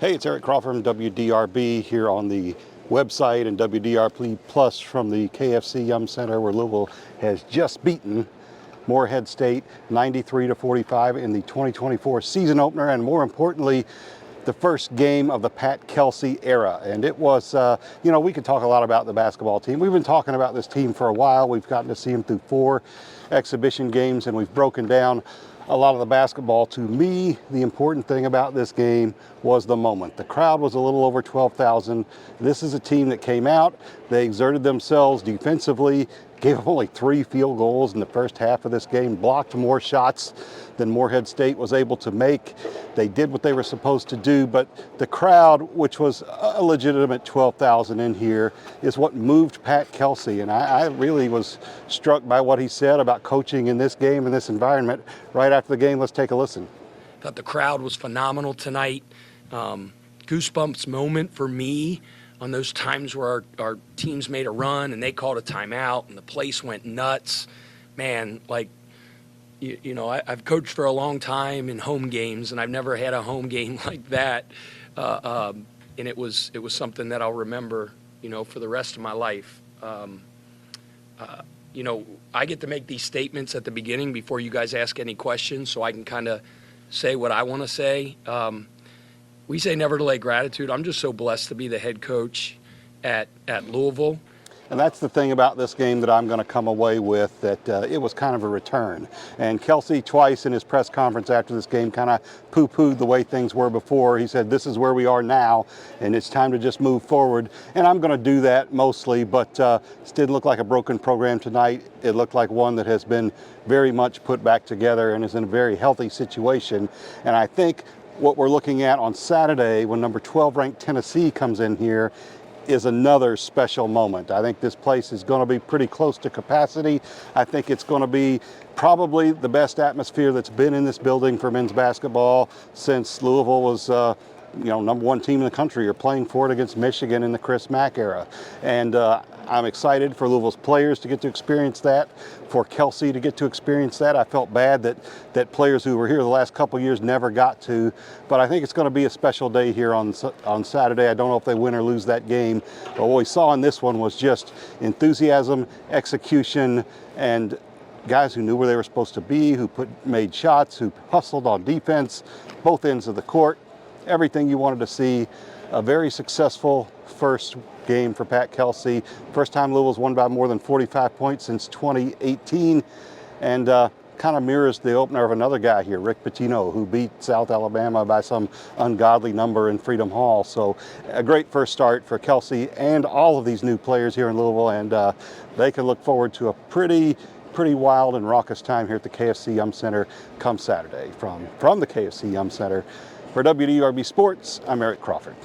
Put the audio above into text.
Hey, it's Eric Crawford from WDRB here on the website and WDRB Plus from the KFC Yum Center, where Louisville has just beaten Morehead State 93-45 in the 2024 season opener, and more importantly, the first game of the Pat Kelsey era. And it was, we could talk a lot about the basketball team. We've been talking about this team for a while. We've gotten to see them through 4 exhibition games, and we've broken down a lot of the basketball. To me, the important thing about this game was the moment. The crowd was a little over 12,000. This is a team that came out, they exerted themselves defensively, gave up only 3 field goals in the first half of this game, blocked more shots than Morehead State was able to make. They did what they were supposed to do, but the crowd, which was a legitimate 12,000 in here, is what moved Pat Kelsey. And I really was struck by what he said about coaching in this game, in this environment. Right after the game, let's take a listen. Thought the crowd was phenomenal tonight. Goosebumps moment for me on those times where our teams made a run and they called a timeout and the place went nuts. Man, I've coached for a long time in home games, and I've never had a home game like that. And it was something that I'll remember, for the rest of my life. I get to make these statements at the beginning before you guys ask any questions, so I can kind of say what I want to say. We say never delay gratitude. I'm just so blessed to be the head coach at Louisville. And that's the thing about this game that I'm going to come away with, that it was kind of a return. And Kelsey twice in his press conference after this game kind of poo-pooed the way things were before. He said, this is where we are now, and it's time to just move forward. And I'm going to do that mostly, but this didn't look like a broken program tonight. It looked like one that has been very much put back together and is in a very healthy situation. And I think what we're looking at on Saturday, when number 12 ranked Tennessee comes in here, is another special moment. I think this place is going to be pretty close to capacity. I think it's going to be probably the best atmosphere that's been in this building for men's basketball since Louisville was number 1 team in the country, or playing for it against Michigan in the Chris Mack era. And I'm excited for Louisville's players to get to experience that, for Kelsey to get to experience that. I felt bad that players who were here the last couple years never got to, but I think it's going to be a special day here on Saturday. I don't know if they win or lose that game, but what we saw in this one was just enthusiasm, execution, and guys who knew where they were supposed to be, who made shots, who hustled on defense, both ends of the court. Everything you wanted to see. A very successful first game for Pat Kelsey. First time Louisville's won by more than 45 points since 2018, and kind of mirrors the opener of another guy here, Rick Pitino, who beat South Alabama by some ungodly number in Freedom Hall. So a great first start for Kelsey and all of these new players here in Louisville, and they can look forward to a pretty wild and raucous time here at the KFC Yum Center come Saturday. From the KFC Yum Center, for WDRB Sports, I'm Eric Crawford.